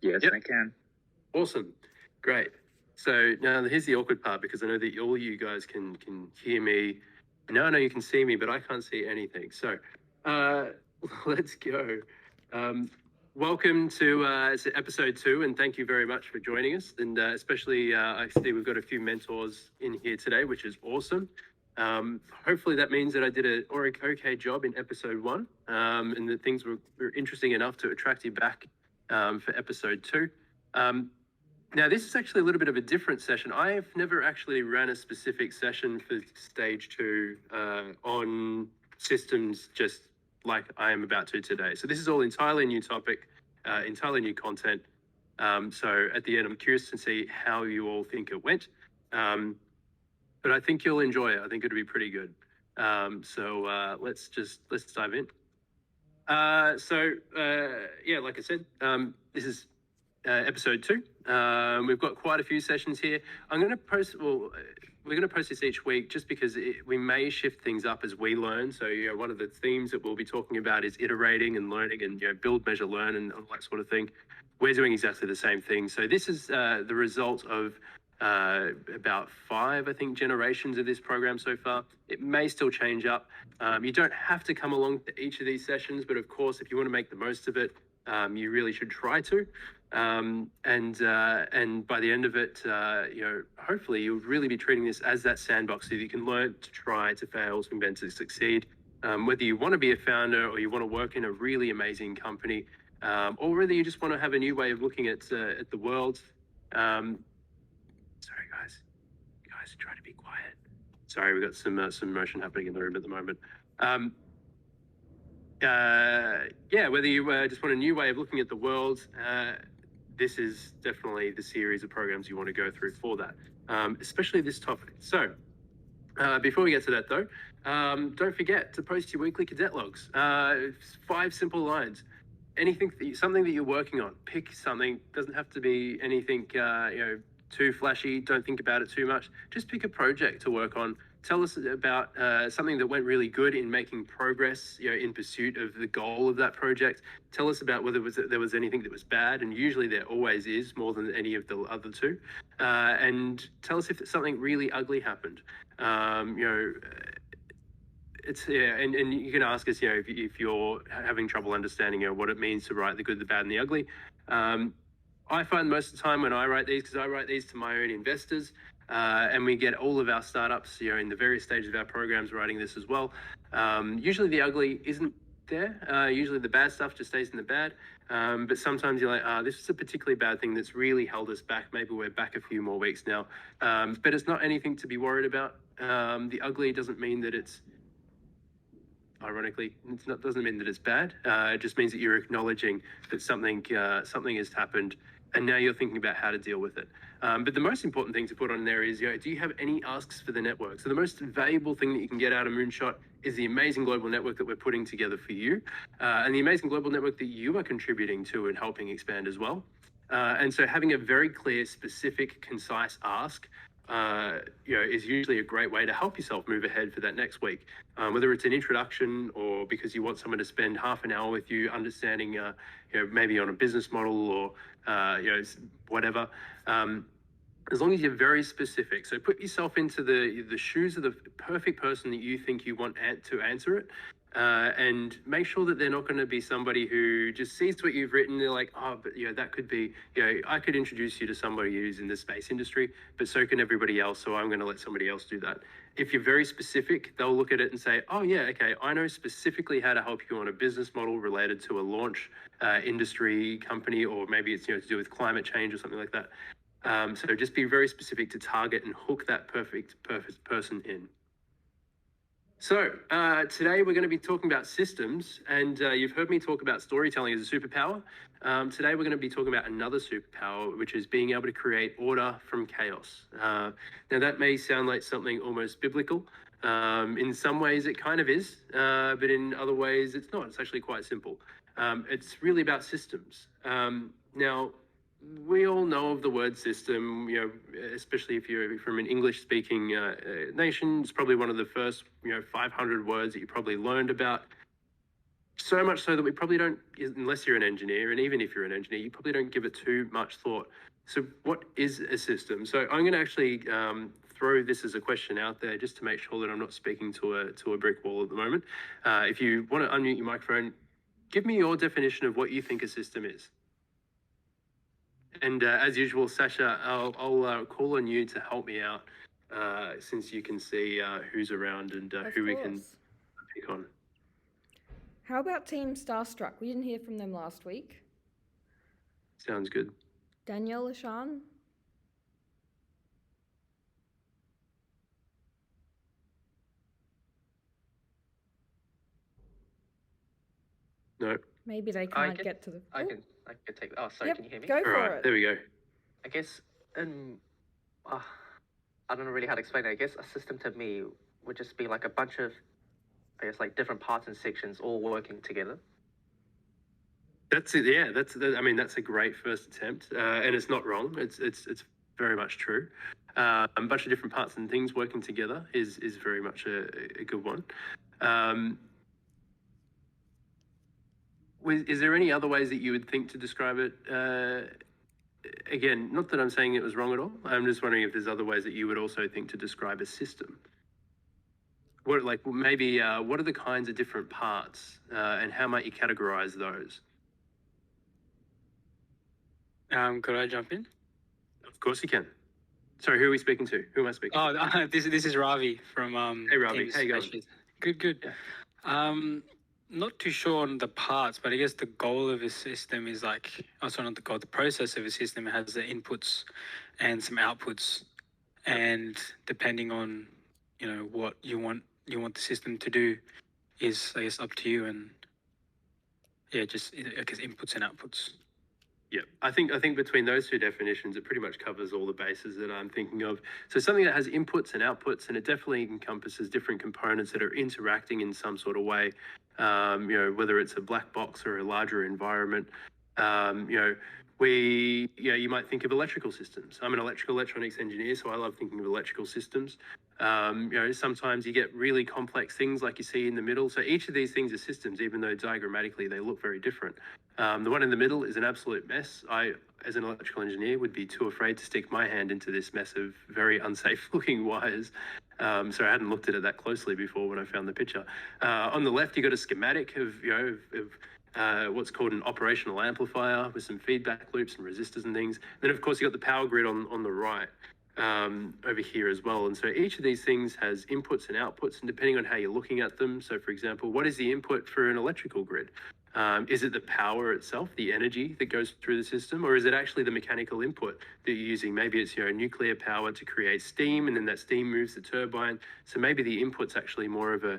Yes, Yep. I can. Awesome. Great. So now here's the awkward part, because I know that all you guys can hear me. Now I know you can see me, but I can't see anything. So let's go. Welcome to episode 2, and thank you very much for joining us. And especially, I see we've got a few mentors in here today, which is awesome. Hopefully that means that I did an okay job in episode 1, and that things were interesting enough to attract you back for episode 2. Now, this is actually a little bit of a different session. I've never actually ran a specific session for stage 2 on systems just like I am about to today. So this is all entirely new topic, entirely new content. So at the end, I'm curious to see how you all think it went. But I think you'll enjoy it. I think it'll be pretty good. Let's dive in. Yeah, like I said, this is episode 2. We've got quite a few sessions here. I'm going to post, we're going to post this each week just because we may shift things up as we learn. So, one of the themes that we'll be talking about is iterating and learning, and, build, measure, learn, and all that sort of thing. We're doing exactly the same thing. So this is the result of about 5, I think, generations of this program so far. It may still change up. You don't have to come along to each of these sessions, but of course, if you want to make the most of it, you really should try to. And by the end of it, hopefully you'll really be treating this as that sandbox so that you can learn to try, to fail, to invent, to succeed. Whether you want to be a founder or you want to work in a really amazing company, or whether you just want to have a new way of looking at the world. Sorry, guys. You guys try to be quiet. Sorry, we've got some motion happening in the room at the moment. Whether you just want a new way of looking at the world, this is definitely the series of programs you want to go through for that, especially this topic. So before we get to that, though, don't forget to post your weekly cadet logs. 5 simple lines. Something that you're working on. Pick something. Doesn't have to be anything too flashy. Don't think about it too much. Just pick a project to work on. Tell us about something that went really good in making progress, in pursuit of the goal of that project. Tell us about whether there was anything that was bad, and usually there always is, more than any of the other 2. And tell us if something really ugly happened. And you can ask us, if you're having trouble understanding, what it means to write the good, the bad, and the ugly. I find most of the time when I write these, because I write these to my own investors, and we get all of our startups, in the various stages of our programs writing this as well. Usually the ugly isn't there. Usually the bad stuff just stays in the bad. But sometimes you're like, this is a particularly bad thing that's really held us back. Maybe we're back a few more weeks now. But it's not anything to be worried about. The ugly doesn't mean that it's, ironically, doesn't mean that it's bad. It just means that you're acknowledging that something has happened, and now you're thinking about how to deal with it. But the most important thing to put on there is, do you have any asks for the network? So the most valuable thing that you can get out of Moonshot is the amazing global network that we're putting together for you, and the amazing global network that you are contributing to and helping expand as well. And so having a very clear, specific, concise ask is usually a great way to help yourself move ahead for that next week. Whether it's an introduction or because you want someone to spend half an hour with you understanding, maybe on a business model or, whatever. As long as you're very specific. So put yourself into the shoes of the perfect person that you think you want to answer it. And make sure that they're not going to be somebody who just sees what you've written. They're like, but that could be, I could introduce you to somebody who's in the space industry, but so can everybody else. So I'm going to let somebody else do that. If you're very specific, they'll look at it and say, oh yeah, okay, I know specifically how to help you on a business model related to a launch industry company, or maybe it's to do with climate change or something like that. So just be very specific to target and hook that perfect person in. So today we're going to be talking about systems, and you've heard me talk about storytelling as a superpower. Today we're going to be talking about another superpower, which is being able to create order from chaos. Now that may sound like something almost biblical. In some ways it kind of is, but in other ways it's not. It's actually quite simple. It's really about systems. Now, we all know of the word system, especially if you're from an English-speaking nation. It's probably one of the first, 500 words that you probably learned about. So much so that we probably don't, unless you're an engineer, and even if you're an engineer, you probably don't give it too much thought. So what is a system? So I'm going to actually throw this as a question out there just to make sure that I'm not speaking to a brick wall at the moment. If you want to unmute your microphone, give me your definition of what you think a system is. And as usual, Sasha, I'll call on you to help me out since you can see who's around and who we can pick on. How about Team Starstruck? We didn't hear from them last week. Sounds good. Danielle Lashan? No. Maybe they can't get to the... I can take... Oh, sorry, Yep, can you hear me? go for it. There we go. I guess, I don't know really how to explain it. I guess a system to me would just be like a bunch of, I guess, like different parts and sections all working together. That's it. Yeah, I mean, that's a great first attempt, and it's not wrong. It's very much true. A bunch of different parts and things working together is very much a good one. Is there any other ways that you would think to describe it? Again, not that I'm saying it was wrong at all. I'm just wondering if there's other ways that you would also think to describe a system. What, like, maybe what are the kinds of different parts, and how might you categorize those? Could I jump in? Of course you can. Sorry, who are we speaking to? Who am I speaking to? Oh, this is Ravi from Hey Ravi, Teams how you going? Specialist. Good. Yeah. Not too sure on the parts, but I guess the goal of a system is like, also not the goal, the process of a system has the inputs and some outputs, and depending on, you know, what you want the system to do is, I guess, up to you. And yeah, just, I guess, inputs and outputs. Yeah, I think between those two definitions, it pretty much covers all the bases that I'm thinking of. So something that has inputs and outputs, and it definitely encompasses different components that are interacting in some sort of way. You know, whether it's a black box or a larger environment. You know, you might think of electrical systems. I'm an electrical electronics engineer, so I love thinking of electrical systems. You know, sometimes you get really complex things like you see in the middle. So each of these things are systems, even though diagrammatically they look very different. The one in the middle is an absolute mess. I, as an electrical engineer, would be too afraid to stick my hand into this mess of very unsafe looking wires. So I hadn't looked at it that closely before when I found the picture. On the left, you've got a schematic of, you know, what's called an operational amplifier with some feedback loops and resistors and things. Then, of course, you've got the power grid on the right over here as well. And so each of these things has inputs and outputs, and depending on how you're looking at them. So, for example, what is the input for an electrical grid? Is it the power itself, the energy that goes through the system, or is it actually the mechanical input that you're using? Maybe it's, you know, nuclear power to create steam, and then that steam moves the turbine. So maybe the input's actually more of a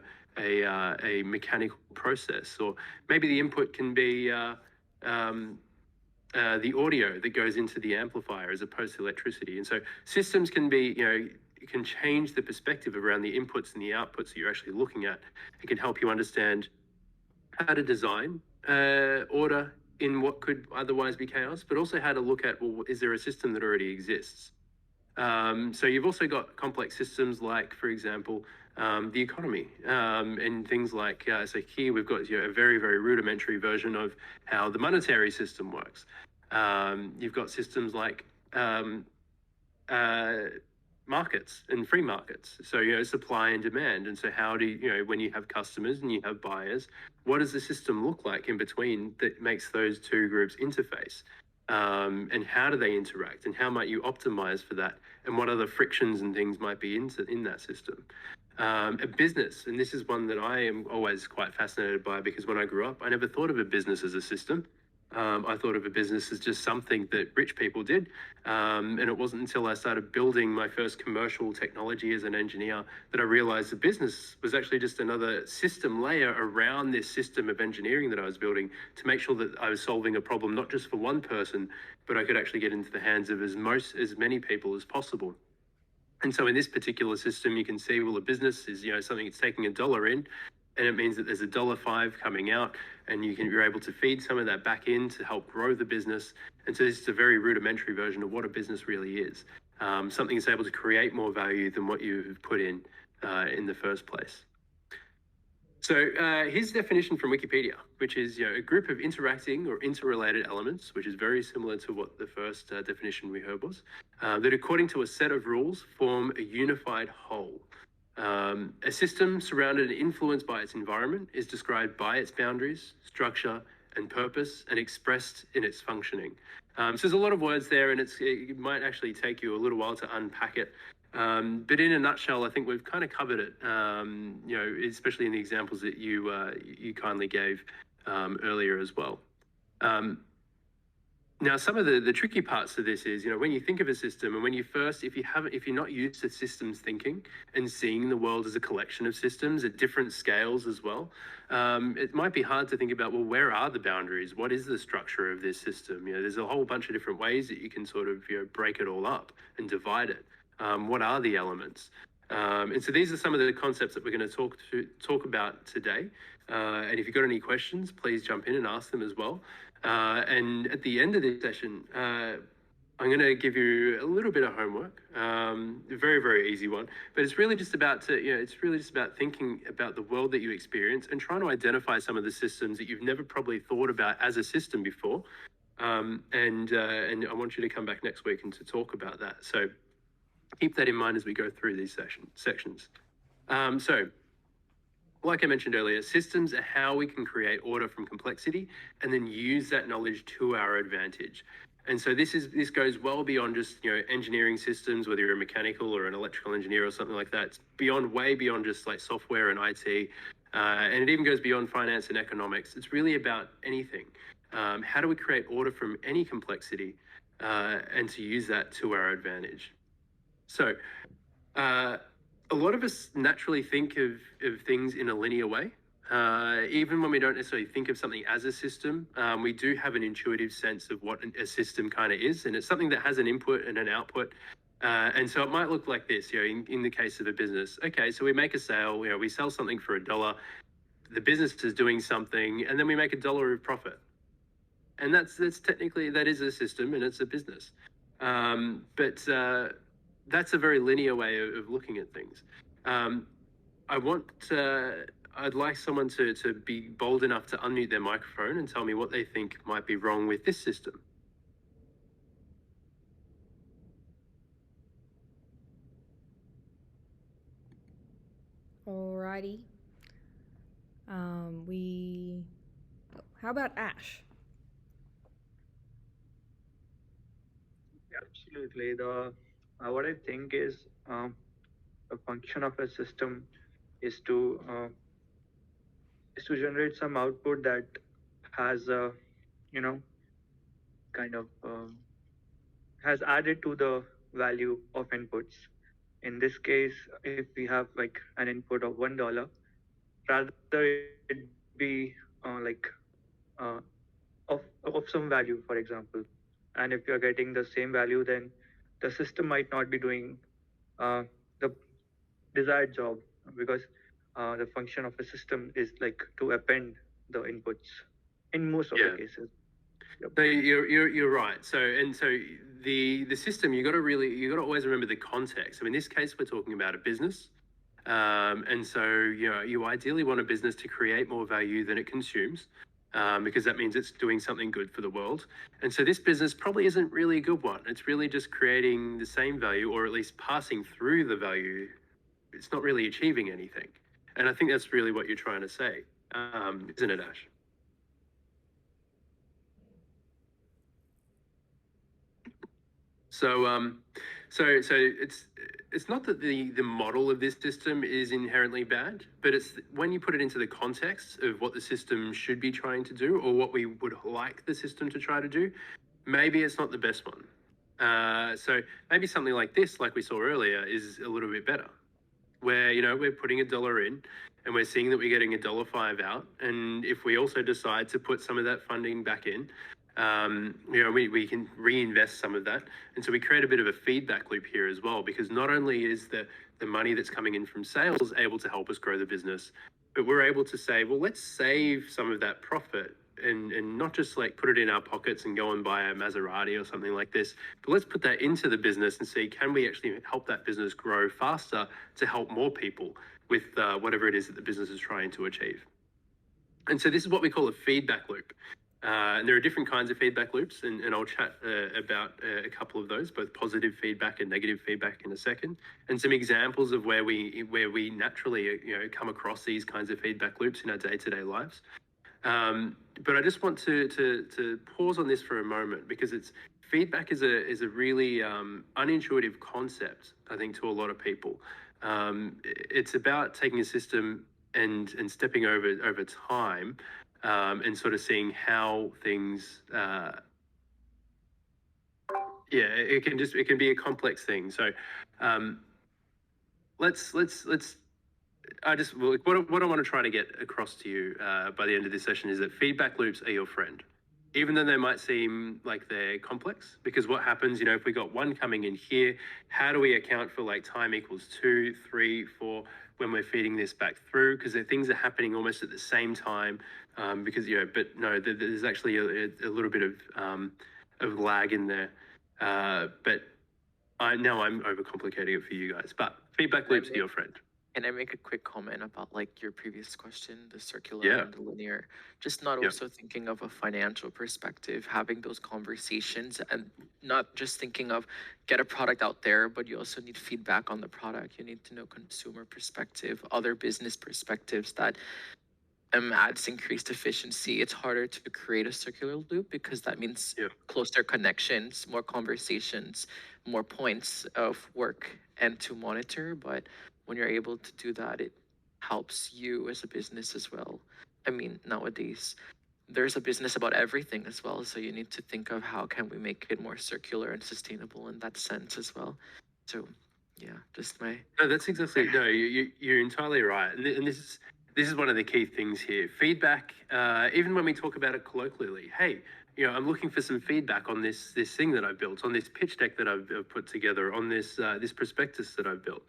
mechanical process, or maybe the input can be the audio that goes into the amplifier as opposed to electricity. And so systems can be, you know, it can change the perspective around the inputs and the outputs that you're actually looking at. It can help you understand how to design order in what could otherwise be chaos, but also how to look at, well, is there a system that already exists? So you've also got complex systems like, for example, the economy, and things like, so here we've got, you know, a very, very rudimentary version of how the monetary system works. You've got systems like markets and free markets. So, you know, supply and demand. And so how do you know, when you have customers and you have buyers, what does the system look like in between that makes those two groups interface? And how do they interact, and how might you optimize for that, and what other frictions and things might be in that system? A business, and this is one that I am always quite fascinated by, because when I grew up, I never thought of a business as a system. I thought of a business as just something that rich people did. And it wasn't until I started building my first commercial technology as an engineer that I realized the business was actually just another system layer around this system of engineering that I was building to make sure that I was solving a problem, not just for one person, but I could actually get into the hands of as many people as possible. And so in this particular system, you can see, well, a business is, you know, something that's taking $1 in, and it means that there's $1.05 coming out, and you're able to feed some of that back in to help grow the business. And so this is a very rudimentary version of what a business really is. Something that's able to create more value than what you've put in the first place. So his definition from Wikipedia, which is a group of interacting or interrelated elements, which is very similar to what the first definition we heard was, that according to a set of rules form a unified whole. A system surrounded and influenced by its environment is described by its boundaries, structure, and purpose, and expressed in its functioning. So there's a lot of words there, and it might actually take you a little while to unpack it. But in a nutshell, I think we've kind of covered it, especially in the examples that you kindly gave earlier as well. Now, some of the tricky parts of this is, when you think of a system, and when if you're not used to systems thinking and seeing the world as a collection of systems at different scales as well, it might be hard to think about, well, where are the boundaries? What is the structure of this system? There's a whole bunch of different ways that you can sort of, break it all up and divide it. What are the elements? And so these are some of the concepts that we're going to talk about today. And if you've got any questions, please jump in and ask them as well. And at the end of this session, I'm going to give you a little bit of homework, a very, very easy one. But it's really just about thinking about the world that you experience and trying to identify some of the systems that you've never probably thought about as a system before. And I want you to come back next week and to talk about that. So keep that in mind as we go through these sections. So, like I mentioned earlier, systems are how we can create order from complexity and then use that knowledge to our advantage. And so this goes well beyond just engineering systems, whether you're a mechanical or an electrical engineer or something like that. It's way beyond just like software and IT, and it even goes beyond finance and economics. It's really about anything. How do we create order from any complexity and to use that to our advantage? So a lot of us naturally think of things in a linear way. Even when we don't necessarily think of something as a system, we do have an intuitive sense of what a system kind of is, and it's something that has an input and an output. And so it might look like this, in the case of a business. Okay, so we make a sale, we sell something for $1, the business is doing something, and then we make $1 of profit. And that's technically, that is a system and it's a business. But that's a very linear way of looking at things. I'd like someone to be bold enough to unmute their microphone and tell me what they think might be wrong with this system. Alrighty. How about Ash? Absolutely. What I think is the function of a system is to generate some output that has has added to the value of inputs. In this case, if we have like an input of $1, rather it be of some value, for example. And if you're getting the same value, then the system might not be doing the desired job, because the function of a system is like to append the inputs in most of the cases. Yep. No, you're right. So the system, you got to always remember the context. So in this case, we're talking about a business, and so you ideally want a business to create more value than it consumes, because that means it's doing something good for the world. And so this business probably isn't really a good one. It's really just creating the same value, or at least passing through the value. It's not really achieving anything. And I think that's really what you're trying to say, isn't it, Ash? So it's not that the model of this system is inherently bad, but it's when you put it into the context of what the system should be trying to do, or what we would like the system to try to do, maybe it's not the best one. So maybe something like this, like we saw earlier, is a little bit better, where we're putting $1 in and we're seeing that we're getting $1.05 out, and if we also decide to put some of that funding back in, we can reinvest some of that. And so we create a bit of a feedback loop here as well, because not only is the money that's coming in from sales able to help us grow the business, but we're able to say, well, let's save some of that profit and not just like put it in our pockets and go and buy a Maserati or something like this, but let's put that into the business and see, can we actually help that business grow faster to help more people with whatever it is that the business is trying to achieve. And so this is what we call a feedback loop. And there are different kinds of feedback loops, and I'll chat about a couple of those, both positive feedback and negative feedback in a second, and some examples of where we naturally come across these kinds of feedback loops in our day-to-day lives. But I just want to pause on this for a moment, because feedback is a really unintuitive concept, I think, to a lot of people. It's about taking a system and stepping over time. And sort of seeing how things, it can be a complex thing. So, what I want to try to get across to you by the end of this session is that feedback loops are your friend, even though they might seem like they're complex. Because what happens, if we got one coming in here, how do we account for like time equals 2, 3, 4 when we're feeding this back through? Because things are happening almost at the same time. But no, there's actually a little bit of lag in there. But I'm overcomplicating it for you guys. But feedback loops are your friend. Can I make a quick comment about like your previous question, the circular and the linear? Just not also thinking of a financial perspective, having those conversations, and not just thinking of get a product out there, but you also need feedback on the product. You need to know consumer perspective, other business perspectives that adds increased efficiency. It's harder to create a circular loop because that means closer connections, more conversations, more points of work and to monitor. But when you're able to do that, it helps you as a business as well. I mean, nowadays, there's a business about everything as well. So you need to think of how can we make it more circular and sustainable in that sense as well. So yeah, just my... No, that's exactly, no, you're entirely right. And this is one of the key things here. Feedback, even when we talk about it colloquially, hey, I'm looking for some feedback on this thing that I've built, on this pitch deck that I've put together, on this prospectus that I've built.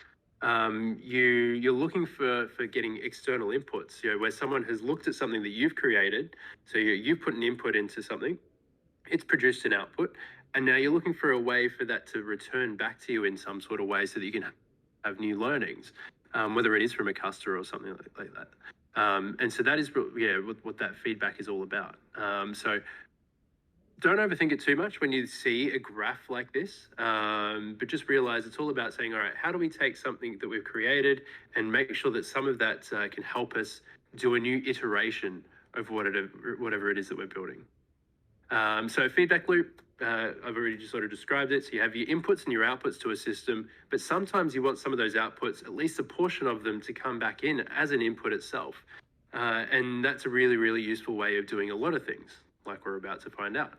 You're looking for getting external inputs, where someone has looked at something that you've created. So you put an input into something, it's produced an output, and now you're looking for a way for that to return back to you in some sort of way so that you can have new learnings, whether it is from a customer or something like that. And so that is what that feedback is all about. So don't overthink it too much when you see a graph like this, but just realize it's all about saying, all right, how do we take something that we've created and make sure that some of that can help us do a new iteration of whatever it is that we're building. So feedback loop, I've already just sort of described it. So you have your inputs and your outputs to a system, but sometimes you want some of those outputs, at least a portion of them, to come back in as an input itself. And that's a really, really useful way of doing a lot of things, like we're about to find out.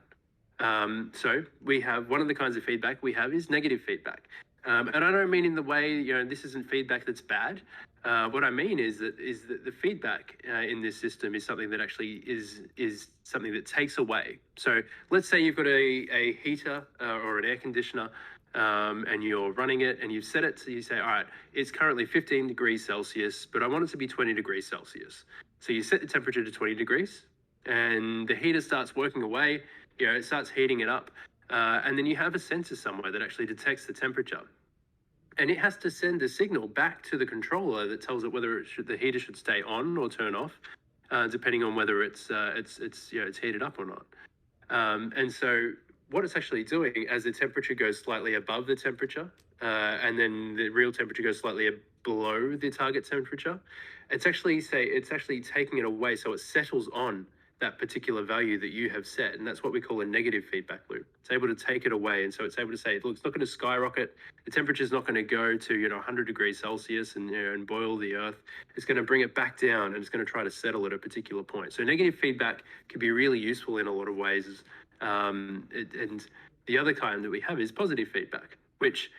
So we have one of the kinds of feedback we have is negative feedback. And I don't mean in the way, this isn't feedback that's bad. What I mean is that the feedback in this system is something that actually is something that takes away. So let's say you've got a heater or an air conditioner, and you're running it and you've set it so you say, all right, it's currently 15 degrees Celsius, but I want it to be 20 degrees Celsius. So you set the temperature to 20 degrees and the heater starts working away, it starts heating it up. And then you have a sensor somewhere that actually detects the temperature. And it has to send a signal back to the controller that tells it whether the heater should stay on or turn off, depending on whether it's heated up or not. And so what it's actually doing, as the temperature goes slightly above the temperature, and then the real temperature goes slightly below the target temperature, it's actually taking it away, so it settles on that particular value that you have set, and that's what we call a negative feedback loop. It's able to take it away, and so it's able to say, look, it's not going to skyrocket. The temperature is not going to go to 100 degrees Celsius and boil the earth. It's going to bring it back down, and it's going to try to settle at a particular point. So negative feedback can be really useful in a lot of ways. And the other kind that we have is positive feedback, which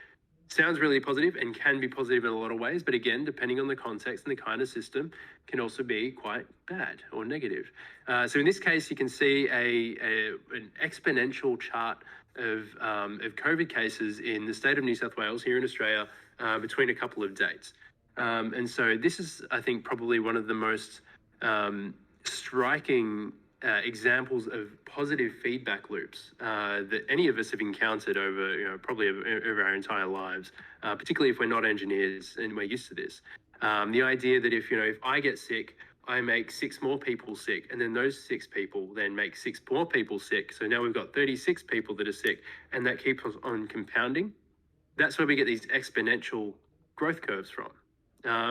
sounds really positive and can be positive in a lot of ways, but again, depending on the context and the kind of system, can also be quite bad or negative. So in this case, you can see an exponential chart of COVID cases in the state of New South Wales here in Australia between a couple of dates. And so this is, I think, probably one of the most striking examples of positive feedback loops that any of us have encountered over, probably over our entire lives, particularly if we're not engineers and we're used to this. The idea that if I get sick, I make 6 more people sick, and then those 6 people then make 6 more people sick. So now we've got 36 people that are sick, and that keeps on compounding. That's where we get these exponential growth curves from.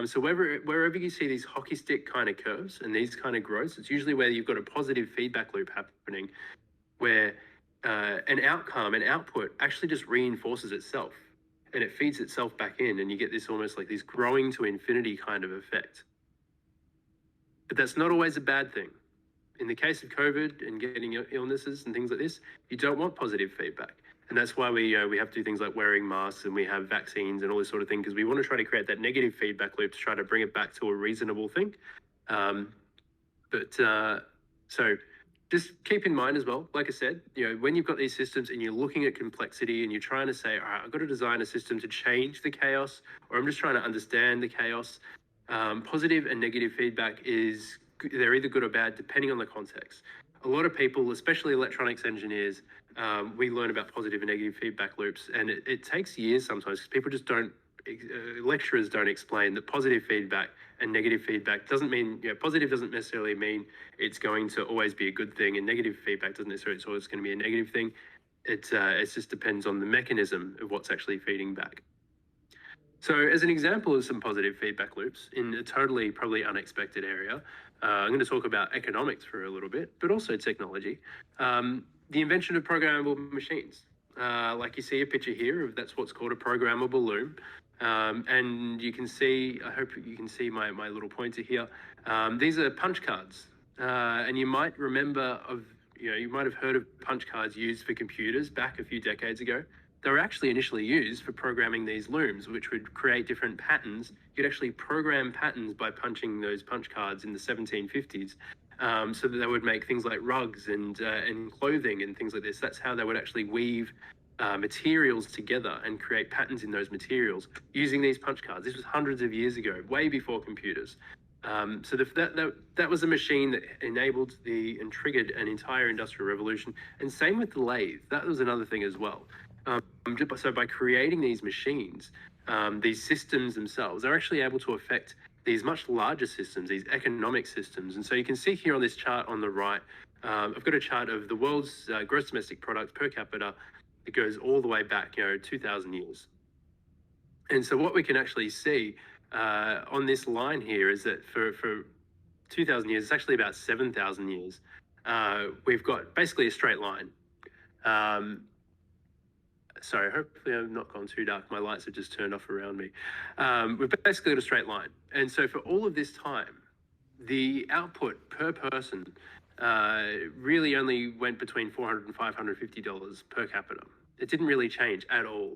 So wherever you see these hockey stick kind of curves and these kind of growths, it's usually where you've got a positive feedback loop happening, where an output actually just reinforces itself, and it feeds itself back in, and you get this almost like this growing to infinity kind of effect. But that's not always a bad thing. In the case of COVID and getting illnesses and things like this, you don't want positive feedback. And that's why we have to do things like wearing masks, and we have vaccines and all this sort of thing, because we want to try to create that negative feedback loop to try to bring it back to a reasonable thing. So just keep in mind as well, like I said, when you've got these systems and you're looking at complexity and you're trying to say, all right, I've got to design a system to change the chaos, or I'm just trying to understand the chaos. Positive and negative feedback they're either good or bad depending on the context. A lot of people, especially electronics engineers, we learn about positive and negative feedback loops, and it takes years sometimes because people just lecturers don't explain that positive feedback and negative feedback doesn't mean, positive doesn't necessarily mean it's going to always be a good thing, and negative feedback doesn't necessarily it's always going to be a negative thing. It just depends on the mechanism of what's actually feeding back. So as an example of some positive feedback loops in a totally probably unexpected area, I'm going to talk about economics for a little bit, but also technology. The invention of programmable machines. Like you see a picture here of that's what's called a programmable loom. And you can see, I hope you can see my little pointer here. These are punch cards. And you might remember you might have heard of punch cards used for computers back a few decades ago. They were actually initially used for programming these looms, which would create different patterns. You'd actually program patterns by punching those punch cards in the 1750s, so that they would make things like rugs and clothing and things like this. That's how they would actually weave materials together and create patterns in those materials using these punch cards. This was hundreds of years ago, way before computers. So that was a machine that enabled and triggered an entire industrial revolution. And same with the lathe. That was another thing as well. So by creating these machines, these systems themselves are actually able to affect these much larger systems, these economic systems. And so you can see here on this chart on the right, I've got a chart of the world's gross domestic product per capita. It goes all the way back, 2,000 years. And so what we can actually see on this line here is that for 2,000 years, it's actually about 7,000 years. We've got basically a straight line. Sorry, hopefully I've not gone too dark. My lights have just turned off around me. We've basically got a straight line. And so for all of this time, the output per person really only went between $400 and $550 per capita. It didn't really change at all.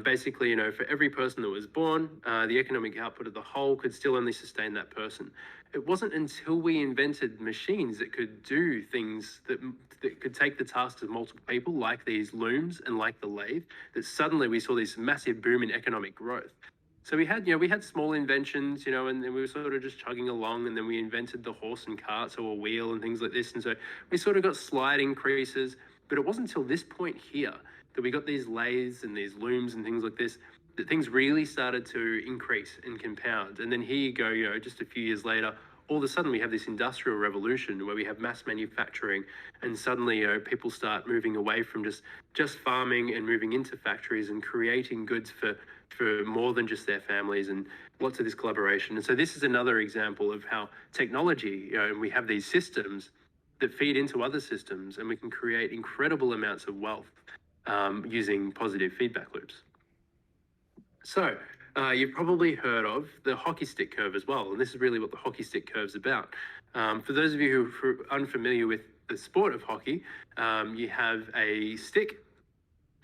Basically, for every person that was born, the economic output of the whole could still only sustain that person. It wasn't until we invented machines that could do things that could take the tasks of multiple people, like these looms and like the lathe, that suddenly we saw this massive boom in economic growth. So we had small inventions, and then we were sort of just chugging along, and then we invented the horse and cart, so a wheel and things like this. And so we sort of got slight increases, but it wasn't until this point here that we got these lathes and these looms and things like this, that things really started to increase and compound. And then here you go, just a few years later, all of a sudden we have this industrial revolution where we have mass manufacturing, and suddenly people start moving away from just farming and moving into factories and creating goods for more than just their families, and lots of this collaboration. And so this is another example of how technology, and we have these systems that feed into other systems, and we can create incredible amounts of wealth using positive feedback loops. So you've probably heard of the hockey stick curve as well, and this is really what the hockey stick curve is about. For those of you who are unfamiliar with the sport of hockey, you have a stick,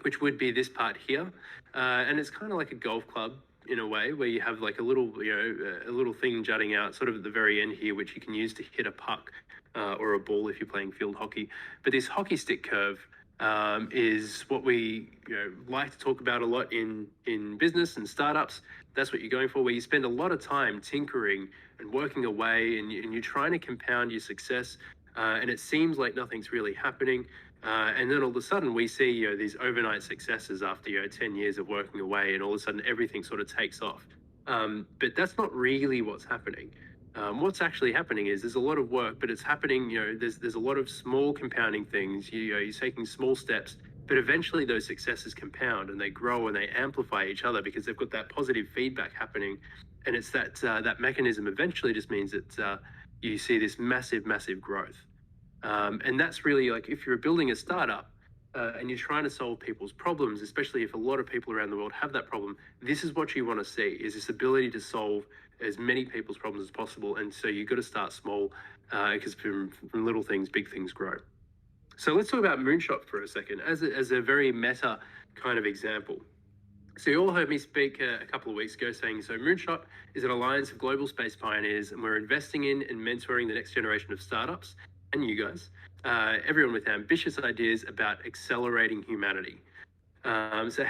which would be this part here, and it's kind of like a golf club in a way, where you have like a little thing jutting out sort of at the very end here, which you can use to hit a puck or a ball if you're playing field hockey. But this hockey stick curve is what we like to talk about a lot in business and startups. That's what you're going for, where you spend a lot of time tinkering and working away, and you're trying to compound your success and it seems like nothing's really happening. And then all of a sudden we see these overnight successes after 10 years of working away, and all of a sudden everything sort of takes off. But that's not really what's happening. What's actually happening is there's a lot of work, but it's happening. There's a lot of small compounding things. You're taking small steps, but eventually those successes compound and they grow and they amplify each other because they've got that positive feedback happening, and it's that mechanism eventually just means that you see this massive growth. And that's really like if you're building a startup and you're trying to solve people's problems, especially if a lot of people around the world have that problem, this is what you want to see, is this ability to solve as many people's problems as possible. And so you've got to start small because from little things, big things grow. So let's talk about Moonshot for a second as a very meta kind of example. So you all heard me speak a couple of weeks ago saying, so Moonshot is an alliance of global space pioneers, and we're investing in and mentoring the next generation of startups and you guys, everyone with ambitious ideas about accelerating humanity. So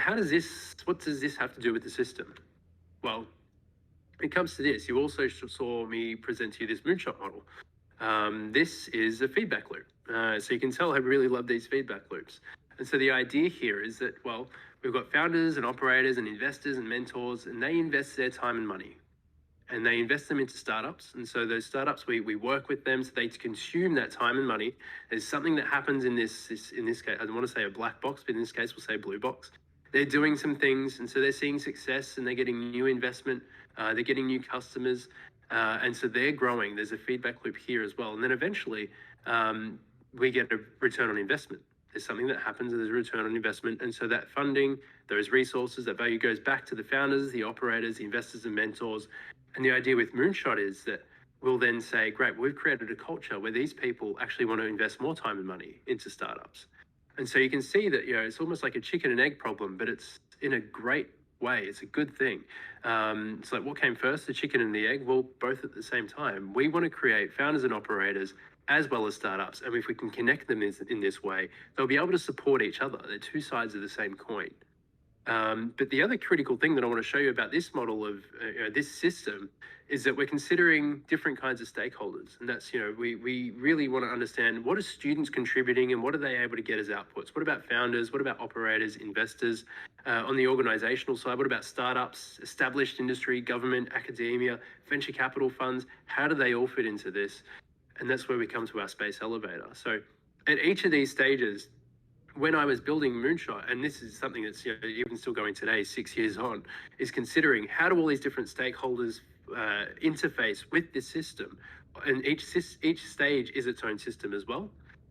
what does this have to do with the system? Well, it comes to this. You also saw me present to you this Moonshot model. This is a feedback loop. So you can tell I really love these feedback loops. And so the idea here is that, well, we've got founders and operators and investors and mentors, and they invest their time and money. And they invest them into startups. And so those startups, we work with them so they consume that time and money. There's something that happens in this case, I don't want to say a black box, but in this case, we'll say a blue box. They're doing some things, and so they're seeing success, and they're getting new investment, they're getting new customers, and so they're growing. There's a feedback loop here as well. And then eventually, we get a return on investment. There's something that happens, and there's a return on investment. And so that funding, those resources, that value goes back to the founders, the operators, the investors, and mentors. And the idea with Moonshot is that we'll then say, great, we've created a culture where these people actually want to invest more time and money into startups. And so you can see that, it's almost like a chicken and egg problem, but it's in a great way. It's a good thing. It's like, what came first, the chicken and the egg? Well, both at the same time. We want to create founders and operators as well as startups. And if we can connect them in this way, they'll be able to support each other. They're two sides of the same coin. But the other critical thing that I want to show you about this model of this system is that we're considering different kinds of stakeholders. And that's, we really want to understand, what are students contributing and what are they able to get as outputs? What about founders? What about operators, investors? On the organizational side, what about startups, established industry, government, academia, venture capital funds? How do they all fit into this? And that's where we come to our space elevator. So at each of these stages, when I was building Moonshot, and this is something that's even still going today, 6 years on, is considering how do all these different stakeholders interface with this system, and each stage is its own system as well.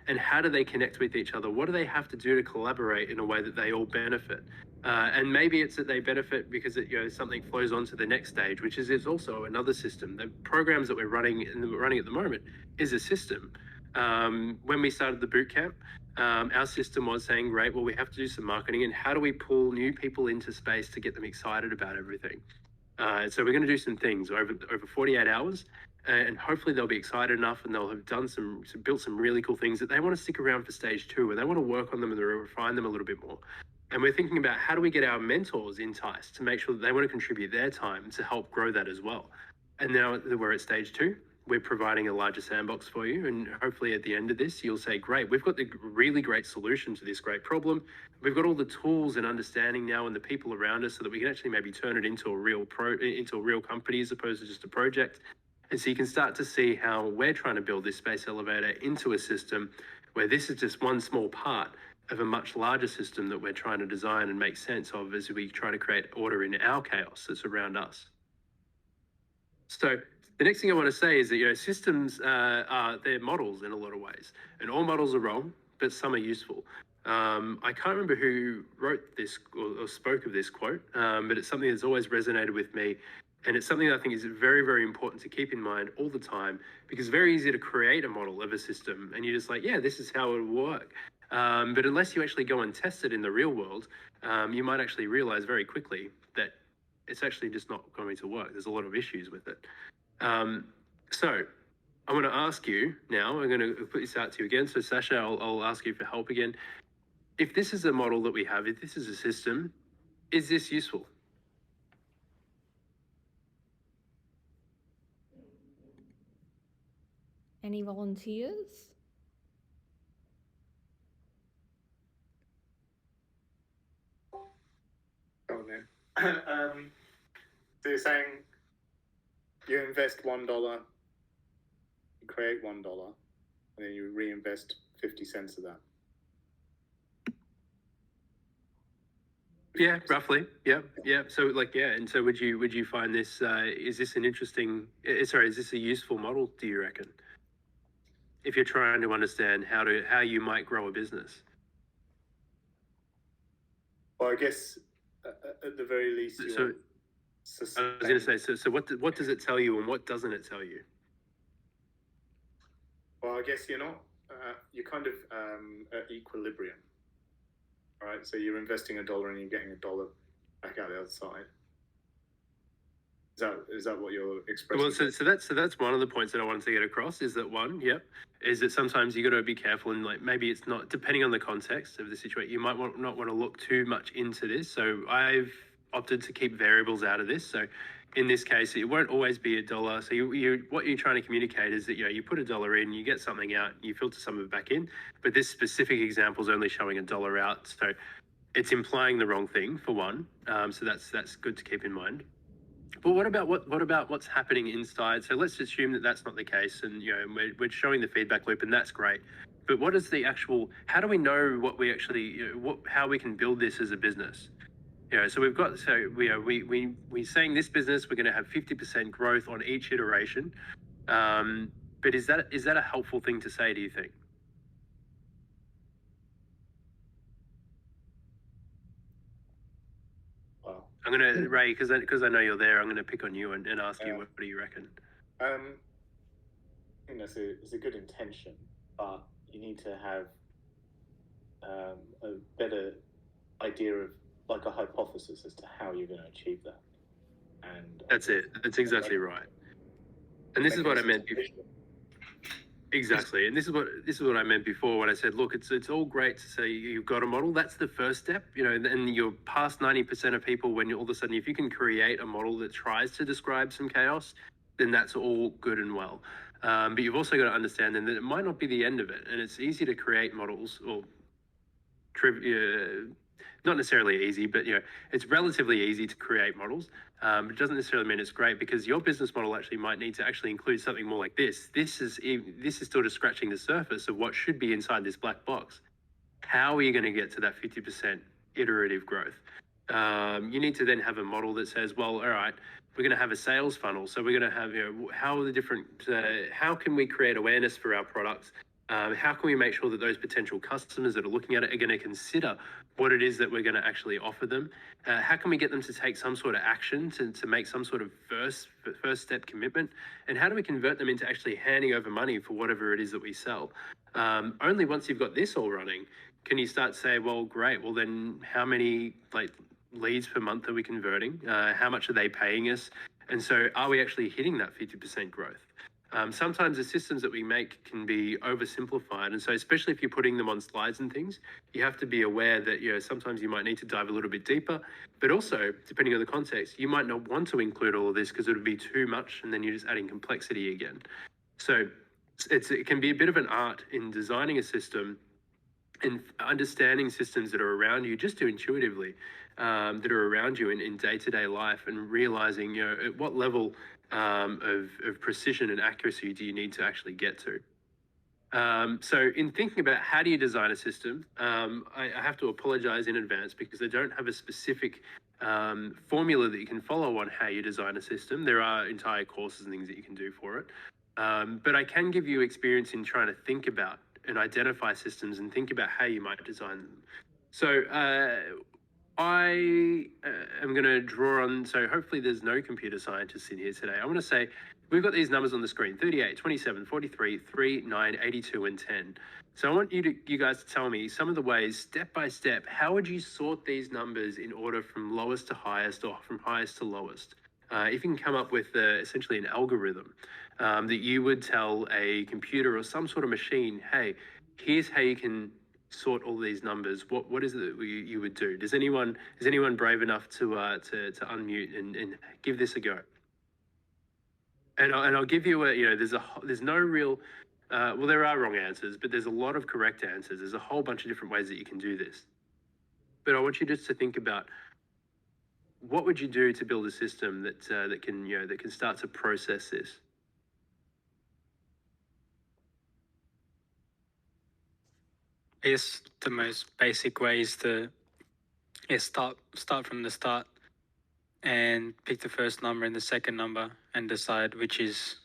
And how do they connect with each other? What do they have to do to collaborate in a way that they all benefit? And maybe it's that they benefit because something flows on to the next stage, which is also another system. The programs that we're running at the moment is a system. When we started the bootcamp, our system was saying, great, well, we have to do some marketing, and how do we pull new people into space to get them excited about everything? So we're going to do some things over 48 hours, and hopefully they'll be excited enough and they'll have done built some really cool things that they want to stick around for stage 2, and they want to work on them and refine them a little bit more. And we're thinking about how do we get our mentors enticed to make sure that they want to contribute their time to help grow that as well. And now that we're at stage 2, we're providing a larger sandbox for you. And hopefully at the end of this, you'll say, great, we've got the really great solution to this great problem. We've got all the tools and understanding now and the people around us so that we can actually maybe turn it into a real company as opposed to just a project. And so you can start to see how we're trying to build this space elevator into a system where this is just one small part of a much larger system that we're trying to design and make sense of as we try to create order in our chaos that's around us. So the next thing I want to say is that systems they're models in a lot of ways, and all models are wrong, but some are useful. I can't remember who wrote this or spoke of this quote, but it's something that's always resonated with me, and it's something that I think is very, very important to keep in mind all the time, because it's very easy to create a model of a system, and you're just like, yeah, this is how it will work. But unless you actually go and test it in the real world, you might actually realize very quickly that it's actually just not going to work. There's a lot of issues with it. So I want to ask you now, I'm going to put this out to you again. So Sasha, I'll ask you for help again. If this is a model that we have, if this is a system, is this useful? Any volunteers? So you're saying you invest $1, you create $1, and then you reinvest 50 cents of that. Yeah, roughly. Yeah, yeah. So and so would you find this? Is this an interesting? Sorry, is this a useful model? Do you reckon? If you're trying to understand how you might grow a business. Well, I guess at the very least, you So want I was going to say. So what does it tell you, and what doesn't it tell you? Well, I guess you're not. You're kind of at equilibrium. All right, so you're investing $1 and you're getting $1 back out the other side. Is that what you're expressing? Well, so that's one of the points that I wanted to get across is that is that sometimes you got to be careful, and like maybe it's not, depending on the context of the situation, you might not want to look too much into this. So I've opted to keep variables out of this. So in this case, it won't always be $1. So what you're trying to communicate is that you put $1 in, you get something out, you filter some of it back in. But this specific example is only showing $1 out, so it's implying the wrong thing for one. So that's good to keep in mind. But what about what's happening inside? So let's assume that that's not the case, and we're showing the feedback loop, and that's great. But what is the actual? How do we know what we actually how we can build this as a business? So we've got we're saying this business we're going to have 50% growth on each iteration. But is that a helpful thing to say? Do you think? I'm gonna Ray, because I know you're there. I'm gonna pick on you and ask you what do you reckon? I think it's a good intention, but you need to have a better idea of like a hypothesis as to how you're going to achieve that. And that's it. That's exactly right. And this is what I meant. Exactly, and this is what I meant before when I said, look, it's all great to say you've got a model. That's the first step, and you're past 90% of people when all of a sudden, if you can create a model that tries to describe some chaos, then that's all good and well. But you've also got to understand then that it might not be the end of it, and it's easy to create models or not necessarily easy, but it's relatively easy to create models. It doesn't necessarily mean it's great, because your business model actually might need to actually include something more like this. This is still just scratching the surface of what should be inside this black box. How are you going to get to that 50% iterative growth? You need to then have a model that says, well, all right, we're going to have a sales funnel. So we're going to have, how are the different, how can we create awareness for our products? How can we make sure that those potential customers that are looking at it are going to consider what it is that we're going to actually offer them? How can we get them to take some sort of action to make some sort of first step commitment? And how do we convert them into actually handing over money for whatever it is that we sell? Only once you've got this all running, can you start to say, well, great, well then how many leads per month are we converting? How much are they paying us? And so are we actually hitting that 50% growth? Sometimes the systems that we make can be oversimplified. And so especially if you're putting them on slides and things, you have to be aware that, sometimes you might need to dive a little bit deeper, but also depending on the context, you might not want to include all of this because it would be too much. And then you're just adding complexity again. So it can be a bit of an art in designing a system and understanding systems that are around you just intuitively, that are around you in day-to-day life, and realizing, at what level of precision and accuracy do you need to actually get to? So in thinking about how do you design a system, I have to apologize in advance because I don't have a specific formula that you can follow on how you design a system. There are entire courses and things that you can do for it. But I can give you experience in trying to think about and identify systems and think about how you might design them. So I am going to draw on, so hopefully there's no computer scientists in here today. I want to say, we've got these numbers on the screen, 38, 27, 43, 3, 9, 82, and 10. So I want you guys to tell me some of the ways, step by step, how would you sort these numbers in order from lowest to highest or from highest to lowest? If you can come up with essentially an algorithm that you would tell a computer or some sort of machine, hey, here's how you can sort all these numbers. What is it that you would do? Is anyone brave enough to unmute and give this a go? And I'll give you there's no real well, there are wrong answers, but there's a lot of correct answers. There's a whole bunch of different ways that you can do this. But I want you just to think about what would you do to build a system that can start to process this? I guess the most basic way is to start from the start and pick the first number and the second number and decide which is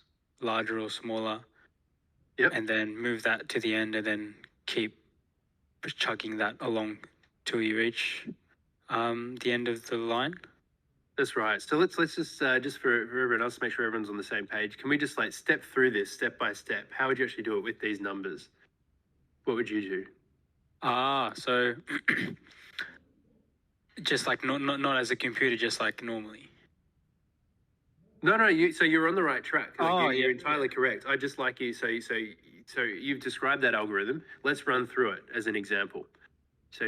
larger or smaller. Yep. And then move that to the end and then keep chugging that along till you reach the end of the line. That's right. So let's just for everyone else, make sure everyone's on the same page. Can we just like step through this step by step? How would you actually do it with these numbers? What would you do? So just like not as a computer, just like normally. No, so you're on the right track. Like, you're yeah, entirely correct. I just like you. So you've described that algorithm. Let's run through it as an example. So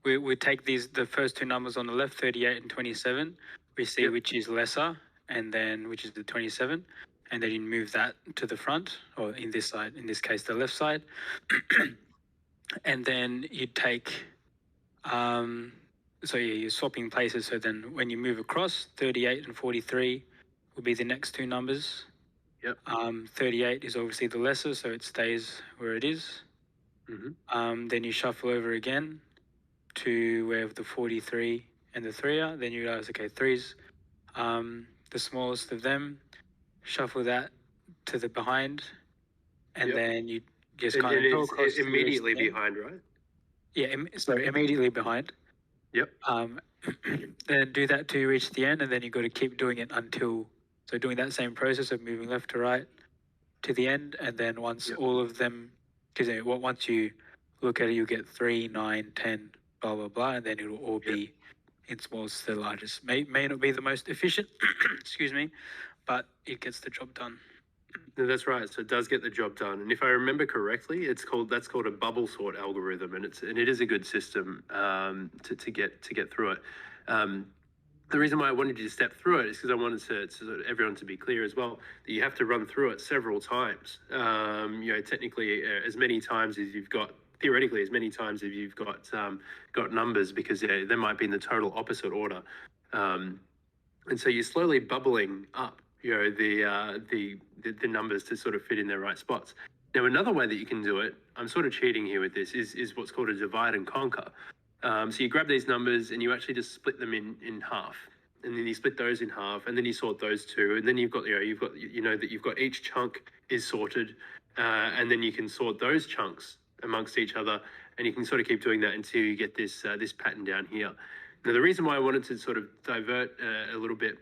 we take the first two numbers on the left, 38 and 27. We see which is lesser, and then which is the 27, and then you move that to the front, or in this case, the left side. And then you take, you're swapping places. So then when you move across, 38 and 43 will be the next two numbers. Yep. 38 is obviously the lesser, so it stays where it is. Mm-hmm. Then you shuffle over again to where the 43 and the 3 are. Then you realize, okay, 3's the smallest of them. Shuffle that to the behind, and then you just kind of go across immediately behind, right? Yeah, immediately behind. Yep. Then do that till you reach the end, and then you got to keep doing it doing that same process of moving left to right to the end, and then once all of them, because once you look at it, you get 3, 9, 10, blah blah blah, and then it'll all be in smallest to the largest. May not be the most efficient, excuse me, but it gets the job done. No, that's right. So it does get the job done. And if I remember correctly, that's called a bubble sort algorithm, and it is a good system to get through it. The reason why I wanted you to step through it is because I wanted to everyone to be clear as well that you have to run through it several times. Technically, as many times as you've got. Theoretically, as many times as you've got numbers, because they might be in the total opposite order, and so you're slowly bubbling up the numbers to sort of fit in their right spots. Now, another way that you can do it, I'm sort of cheating here with this, is what's called a divide and conquer. So you grab these numbers and you actually just split them in half, and then you split those in half, and then you sort those two, and then you've got each chunk is sorted, and then you can sort those chunks amongst each other, and you can sort of keep doing that until you get this pattern down here. Now, the reason why I wanted to sort of divert a little bit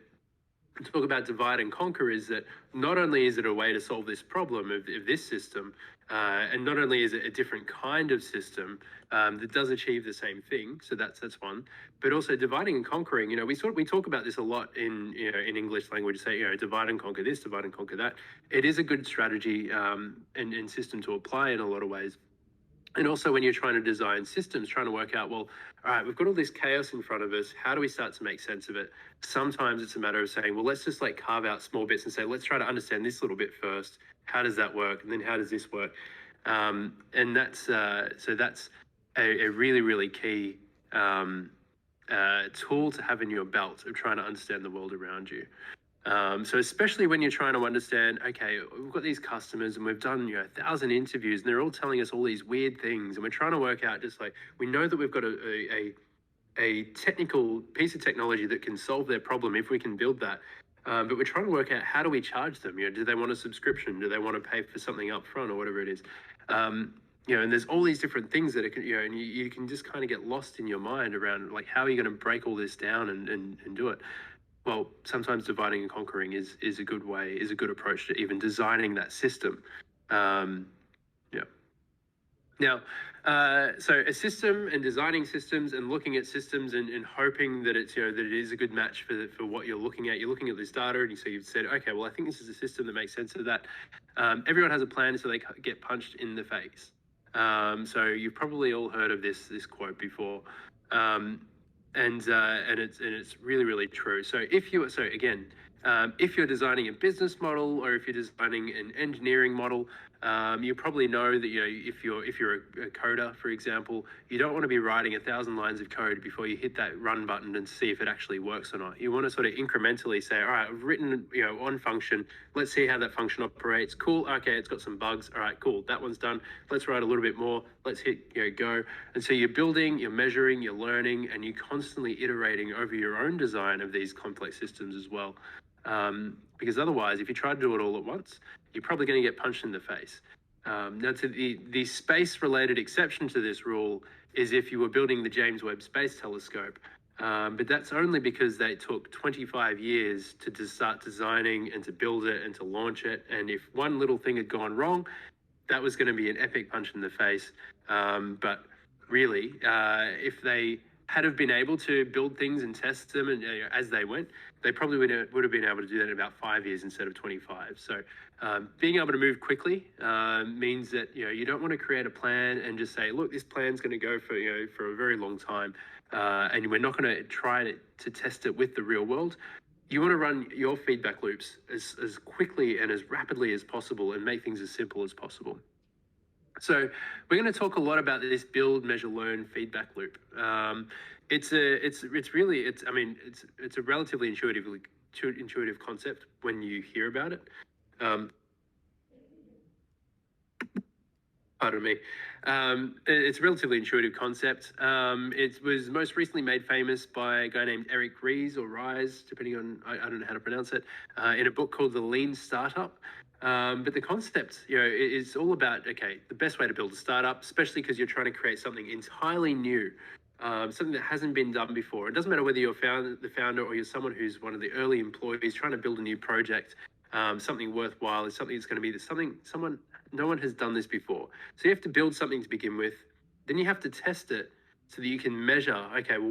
to talk about divide and conquer is that not only is it a way to solve this problem of this system, and not only is it a different kind of system that does achieve the same thing, so that's one, but also dividing and conquering. We talk about this a lot in English language. Say divide and conquer this, divide and conquer that. It is a good strategy and system to apply in a lot of ways. And also when you're trying to design systems, trying to work out, well, all right, we've got all this chaos in front of us. How do we start to make sense of it? Sometimes it's a matter of saying, well, let's just like carve out small bits and say, let's try to understand this little bit first. How does that work? And then how does this work? And that's a really, really key tool to have in your belt of trying to understand the world around you. So especially when you're trying to understand, okay, we've got these customers and we've done 1,000 interviews and they're all telling us all these weird things, and we're trying to work out, just like, we know that we've got a technical piece of technology that can solve their problem if we can build that, but we're trying to work out, how do we charge them? Do they want a subscription? Do they want to pay for something up front or whatever it is? And there's all these different things that and you can just kind of get lost in your mind around, like, how are you going to break all this down and do it? Well, sometimes dividing and conquering is a good way, is a good approach to even designing that system. Now, so a system and designing systems and looking at systems and hoping that it's that it is a good match for what you're looking at. You're looking at this data, and so you've said, okay, well, I think this is a system that makes sense of that. Everyone has a plan, so they get punched in the face. So you've probably all heard of this quote before. And it's really, really true. So if you're designing a business model, or if you're designing an engineering model, You probably know that if you're a coder, for example, you don't want to be writing 1,000 lines of code before you hit that run button and see if it actually works or not. You want to sort of incrementally say, all right, I've written one function. Let's see how that function operates. Cool. Okay, it's got some bugs. All right, cool. That one's done. Let's write a little bit more. Let's hit go. And so you're building, you're measuring, you're learning, and you're constantly iterating over your own design of these complex systems as well. Because otherwise, if you try to do it all at once, you're probably going to get punched in the face. Now, to the space-related exception to this rule is if you were building the James Webb Space Telescope. But that's only because they took 25 years to start designing and to build it and to launch it. And if one little thing had gone wrong, that was going to be an epic punch in the face. But really, if they had have been able to build things and test them and as they went, they probably would have been able to do that in about 5 years instead of 25. So being able to move quickly means that you don't want to create a plan and just say, look, this plan's going to go for a very long time, and we're not going to try to test it with the real world. You want to run your feedback loops as quickly and as rapidly as possible and make things as simple as possible. So we're going to talk a lot about this build, measure, learn feedback loop. It's a relatively intuitive concept when you hear about it. Pardon me. It's a relatively intuitive concept. It was most recently made famous by a guy named Eric Ries, depending on, I don't know how to pronounce it, in a book called The Lean Startup. But the concept, is all about, the best way to build a startup, especially because you're trying to create something entirely new, something that hasn't been done before. It doesn't matter whether you're the founder or you're someone who's one of the early employees trying to build a new project, something worthwhile, is something that's going to be no one has done this before. So you have to build something to begin with. Then you have to test it so that you can measure,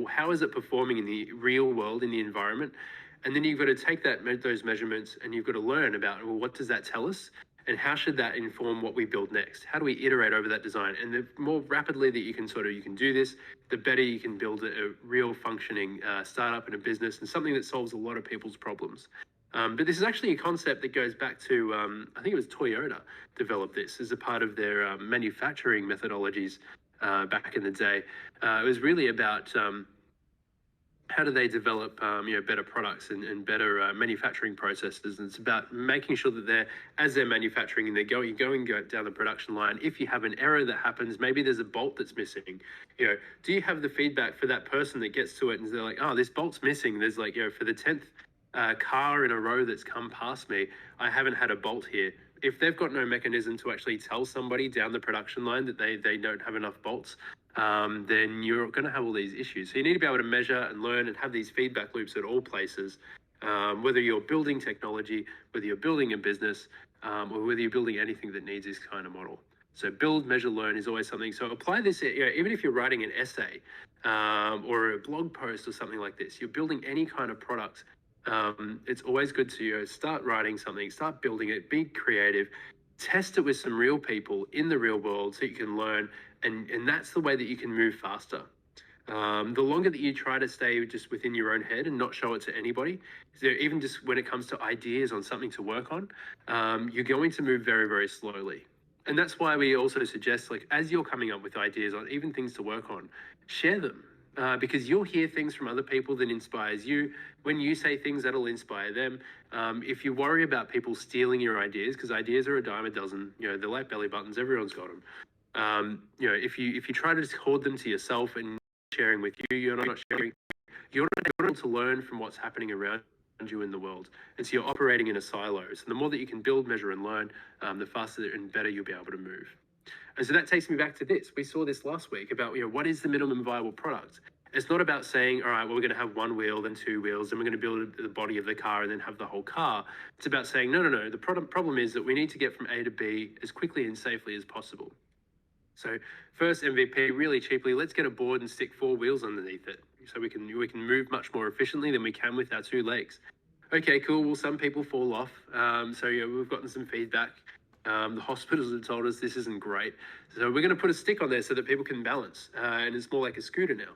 how is it performing in the real world, in the environment? And then you've got to take those measurements and you've got to learn about, what does that tell us? And how should that inform what we build next? How do we iterate over that design? And the more rapidly that you can do this, the better you can build a real functioning startup and a business and something that solves a lot of people's problems. But this is actually a concept that goes back to, I think it was Toyota developed this as a part of their manufacturing methodologies back in the day. It was really about how do they develop better products and better manufacturing processes. And it's about making sure that as they're manufacturing and they're going down the production line, if you have an error that happens, maybe there's a bolt that's missing, do you have the feedback for that person that gets to it and they're like, oh, this bolt's missing. There's for the 10th car in a row that's come past me, I haven't had a bolt here. If they've got no mechanism to actually tell somebody down the production line that they don't have enough bolts, then you're going to have all these issues. So you need to be able to measure and learn and have these feedback loops at all places, whether you're building technology, whether you're building a business, or whether you're building anything that needs this kind of model. So build, measure, learn is always something. So apply this, even if you're writing an essay or a blog post or something like this, you're building any kind of product. It's always good to start writing something, start building it, be creative, test it with some real people in the real world so you can learn, and that's the way that you can move faster. The longer that you try to stay just within your own head and not show it to anybody, even just when it comes to ideas on something to work on, you're going to move very, very slowly. And that's why we also suggest, as you're coming up with ideas on even things to work on, share them. Because you'll hear things from other people that inspires you. When you say things, that'll inspire them. If you worry about people stealing your ideas, because ideas are a dime a dozen, they're like belly buttons, everyone's got them. If you try to just hoard them to yourself and sharing with you, you're not sharing. You're not able to learn from what's happening around you in the world. And so you're operating in a silo. So the more that you can build, measure, and learn, the faster and better you'll be able to move. And so that takes me back to this. We saw this last week about, what is the minimum viable product? It's not about saying, all right, well, we're going to have one wheel, then two wheels, then we're going to build the body of the car and then have the whole car. It's about saying, no. The problem is that we need to get from A to B as quickly and safely as possible. So first MVP, really cheaply, let's get a board and stick 4 wheels underneath it. So we can move much more efficiently than we can with our 2 legs. Okay, cool. Well, some people fall off. So we've gotten some feedback. The hospitals have told us this isn't great. So we're going to put a stick on there so that people can balance. And it's more like a scooter now.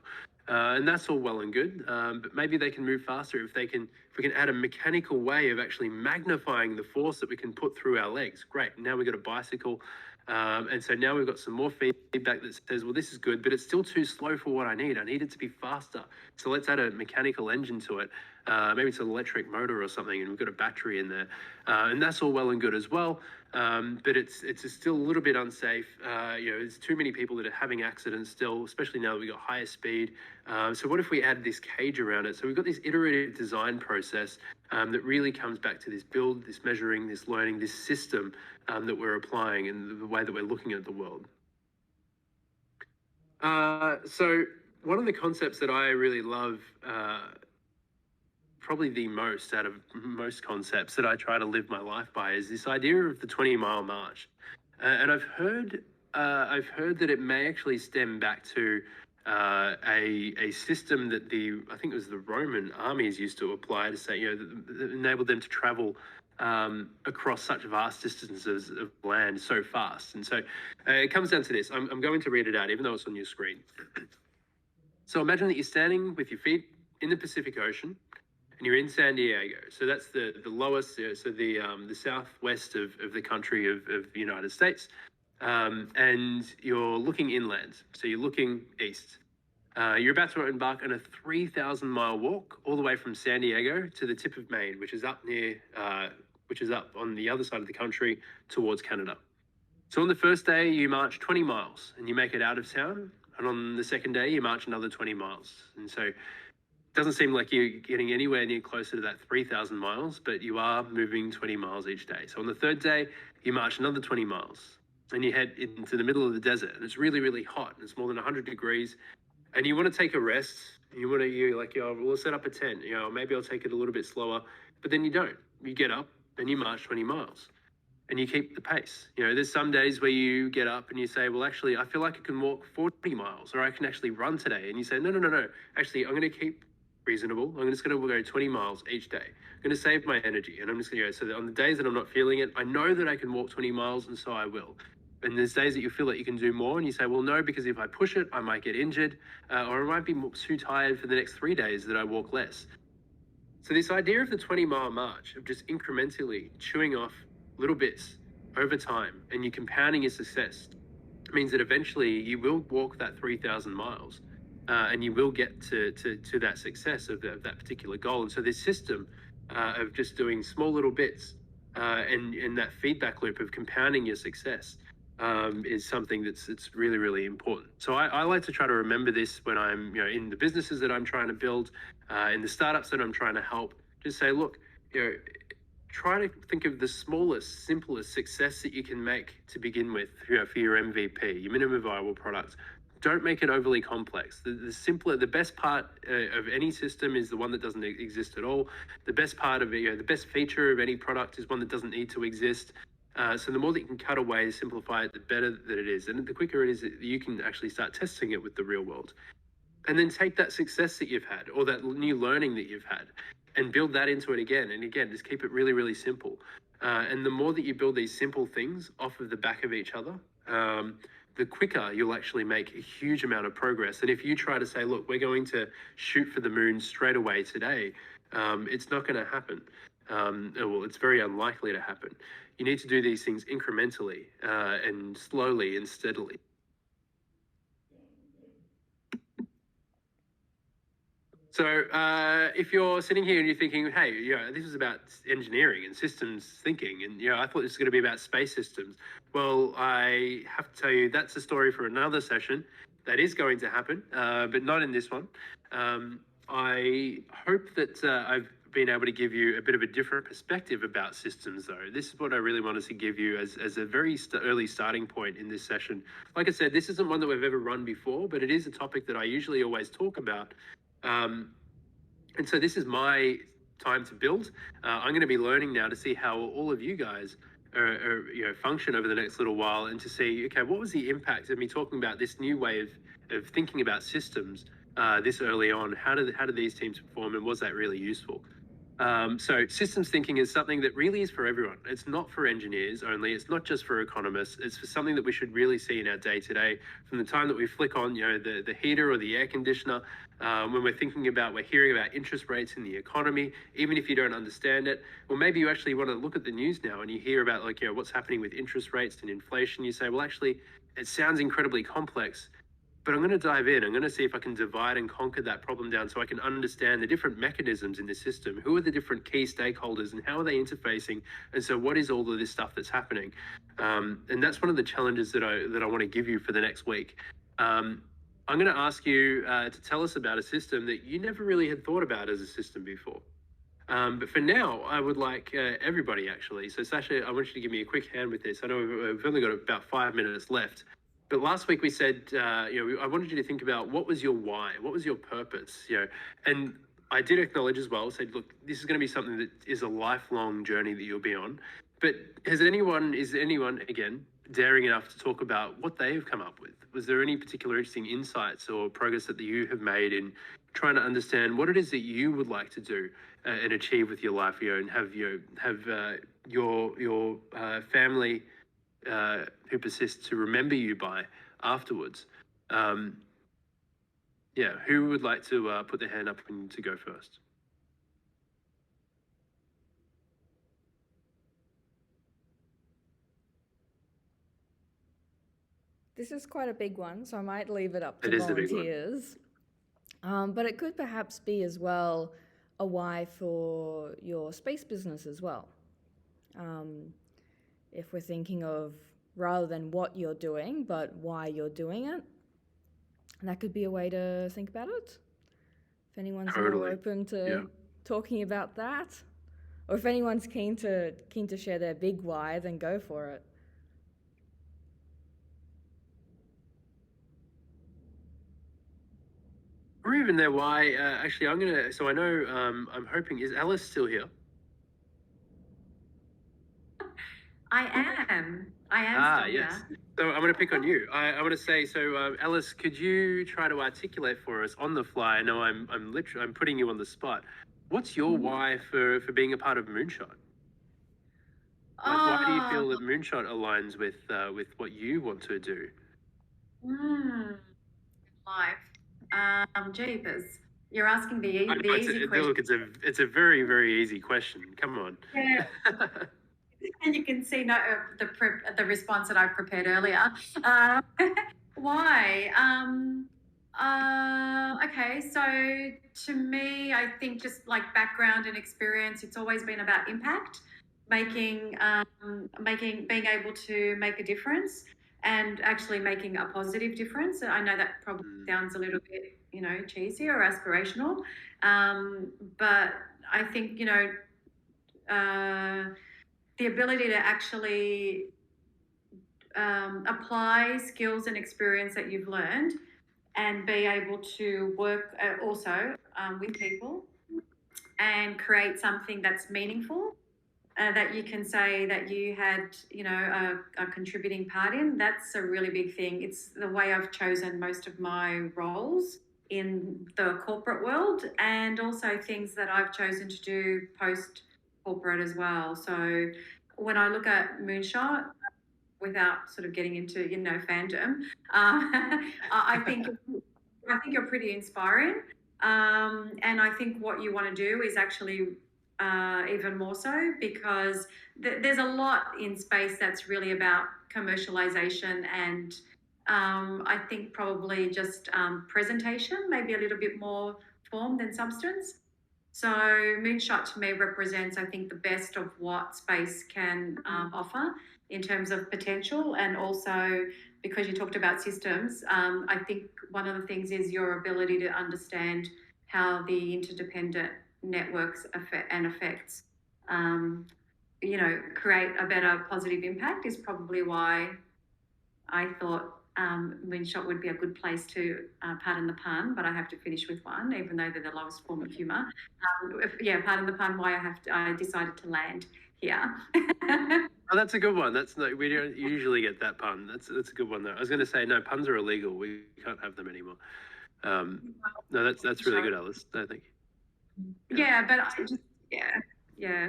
And that's all well and good. But maybe they can move faster if we can add a mechanical way of actually magnifying the force that we can put through our legs. Great. Now we've got a bicycle. And so now we've got some more feedback that says, well, this is good, but it's still too slow for what I need. I need it to be faster. So let's add a mechanical engine to it. Maybe it's an electric motor or something, and we've got a battery in there. And that's all well and good as well. But it's still a little bit unsafe. There's too many people that are having accidents still, especially now that we've got higher speed. So what if we add this cage around it? So we've got this iterative design process that really comes back to this build, this measuring, this learning, this system that we're applying and the way that we're looking at the world. So one of the concepts that I really love, probably the most out of most concepts that I try to live my life by, is this idea of the 20-mile march. And I've heard that it may actually stem back to a system that I think it was the Roman armies used to apply to say, that enabled them to travel across such vast distances of land so fast. And so it comes down to this. I'm going to read it out, even though it's on your screen. So imagine that you're standing with your feet in the Pacific Ocean, and you're in San Diego. So that's the lowest, so the southwest of the country of the United States. And you're looking inland. So you're looking east. You're about to embark on a 3,000-mile walk all the way from San Diego to the tip of Maine, which is up on the other side of the country towards Canada. So on the first day, you march 20 miles and you make it out of town. And on the second day, you march another 20 miles. And so it doesn't seem like you're getting anywhere near closer to that 3,000 miles, but you are moving 20 miles each day. So on the third day, you march another 20 miles and you head into the middle of the desert, and it's really, really hot, and it's more than 100 degrees, and you want to take a rest. We'll set up a tent, maybe I'll take it a little bit slower, but then you don't. You get up and you march 20 miles and you keep the pace. There's some days where you get up and you say, well, actually, I feel like I can walk 40 miles or I can actually run today. And you say, no. Actually, I'm going to keep reasonable. I'm just going to go 20 miles each day. I'm going to save my energy. And I'm just going to go, so that on the days that I'm not feeling it, I know that I can walk 20 miles, and so I will. And there's days that you feel that you can do more, and you say, well, no, because if I push it, I might get injured, or I might be too tired for the next 3 days that I walk less. So this idea of the 20-mile march, of just incrementally chewing off little bits over time, and you're compounding your success, means that eventually you will walk that 3,000 miles, and you will get to that success of that particular goal. And so this system of just doing small little bits and that feedback loop of compounding your success is something it's really, really important. So I like to try to remember this when I'm in the businesses that I'm trying to build, in the startups that I'm trying to help. Just say, look, try to think of the smallest, simplest success that you can make to begin with for your MVP, your minimum viable product. Don't make it overly complex. The best part of any system is the one that doesn't exist at all. The best part of it, the best feature of any product is one that doesn't need to exist. So the more that you can cut away, simplify it, the better that it is. And the quicker it is that you can actually start testing it with the real world. And then take that success that you've had, or that new learning that you've had, and build that into it again. And again, just keep it really, really simple. And the more that you build these simple things off of the back of each other, the quicker you'll actually make a huge amount of progress. And if you try to say, look, we're going to shoot for the moon straight away today, it's not going to happen. Well, it's very unlikely to happen. You need to do these things incrementally and slowly and steadily. So if you're sitting here and you're thinking, hey, this is about engineering and systems thinking, and I thought this was going to be about space systems. Well, I have to tell you, that's a story for another session. That is going to happen, but not in this one. I hope that I've been able to give you a bit of a different perspective about systems, though. This is what I really wanted to give you as a very early starting point in this session. Like I said, this isn't one that we've ever run before, but it is a topic that I usually always talk about. And so this is my time to build. I'm going to be learning now to see how all of you guys function over the next little while, and to see, okay, what was the impact of me talking about this new way of thinking about systems this early on? How do these teams perform, and was that really useful? So systems thinking is something that really is for everyone. It's not for engineers only. It's not just for economists. It's for something that we should really see in our day-to-day, from the time that we flick on, the heater or the air conditioner, when we're hearing about interest rates in the economy, even if you don't understand it, or maybe you actually want to look at the news now and you hear about what's happening with interest rates and inflation. You say, well, actually, it sounds incredibly complex. But I'm going to dive in. I'm going to see if I can divide and conquer that problem down so I can understand the different mechanisms in the system. Who are the different key stakeholders and how are they interfacing? And so what is all of this stuff that's happening? And that's one of the challenges that I want to give you for the next week. I'm going to ask you to tell us about a system that you never really had thought about as a system before. But for now, I would like everybody actually. So Sasha, I want you to give me a quick hand with this. I know we've only got about 5 minutes left. But last week we said, I wanted you to think about what was your why, what was your purpose, and I did acknowledge as well, said, look, this is going to be something that is a lifelong journey that you'll be on. But is anyone, again, daring enough to talk about what they have come up with? Was there any particular interesting insights or progress that you have made in trying to understand what it is that you would like to do and achieve with your life, and have your family who persists to remember you by afterwards? Who would like to put their hand up and to go first? This is quite a big one, so I might leave it up to It is the big one. volunteers. But it could perhaps be as well a why for your space business as well. If we're thinking of rather than what you're doing, but why you're doing it, that could be a way to think about it. If anyone's more open to talking about that, or if anyone's keen to share their big why, then go for it. Or even their why. Actually, I know, I'm hoping, is Alice still here? I am still yes. here. So I'm going to pick on you. I want to say, so Alice, could you try to articulate for us on the fly? I know I'm putting you on the spot. What's your why for being a part of Moonshot? Why do you feel that Moonshot aligns with what you want to do? Life. Jeepers. You're asking the easy question. Look, it's a very, very easy question. Come on. Yeah. And you can see the response that I prepared earlier. Why? Okay, so to me, I think just like background and experience, it's always been about impact, being able to make a difference, and actually making a positive difference. I know that probably sounds a little bit, cheesy or aspirational, but I think, the ability to actually apply skills and experience that you've learned and be able to work also with people and create something that's meaningful, that you can say that you had, a contributing part in. That's a really big thing. It's the way I've chosen most of my roles in the corporate world, and also things that I've chosen to do post corporate as well. So when I look at Moonshot, without sort of getting into fandom, I think you're pretty inspiring, and I think what you want to do is actually even more so, because there's a lot in space that's really about commercialization and I think probably just presentation, maybe a little bit more form than substance. So Moonshot to me represents, I think, the best of what space can offer in terms of potential, and also because you talked about systems, I think one of the things is your ability to understand how the interdependent networks affects, create a better positive impact is probably why I thought Moonshot would be a good place to, pardon the pun, but I have to finish with one, even though they're the lowest form of humour. Pardon the pun, why I decided to land here. Oh, that's a good one. We don't usually get that pun. That's a good one though. I was going to say, no, puns are illegal. We can't have them anymore. No, that's really good, Alice. I think. Yeah, but Yeah.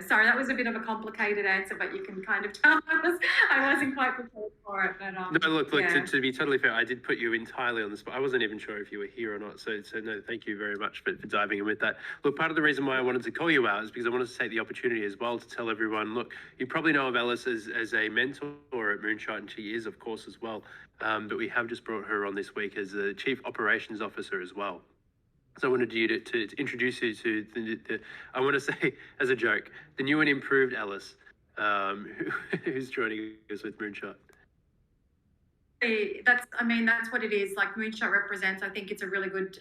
Sorry, that was a bit of a complicated answer, but you can kind of tell I wasn't quite prepared for it. But no, look, to be totally fair, I did put you entirely on the spot. I wasn't even sure if you were here or not. So no, thank you very much for diving in with that. Look, part of the reason why I wanted to call you out is because I wanted to take the opportunity as well to tell everyone, look, you probably know of Alice as a mentor at Moonshot, and she is, of course, as well. But we have just brought her on this week as the Chief Operations Officer as well. So I wanted you to introduce you to the I want to say, as a joke, the new and improved Alice, who's joining us with Moonshot. That's what it is. Like Moonshot represents, I think it's a really good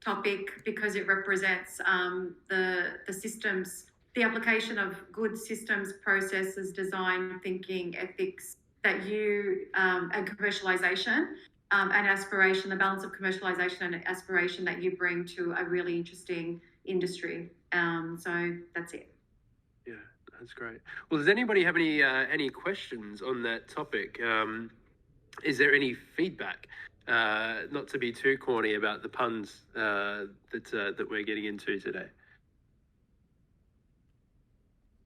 topic because it represents the systems, the application of good systems, processes, design, thinking, ethics that you, and commercialization. And aspiration, the balance of commercialization and aspiration that you bring to a really interesting industry. So that's it. Yeah, that's great. Well, does anybody have any questions on that topic? Is there any feedback? Not to be too corny about the puns that we're getting into today.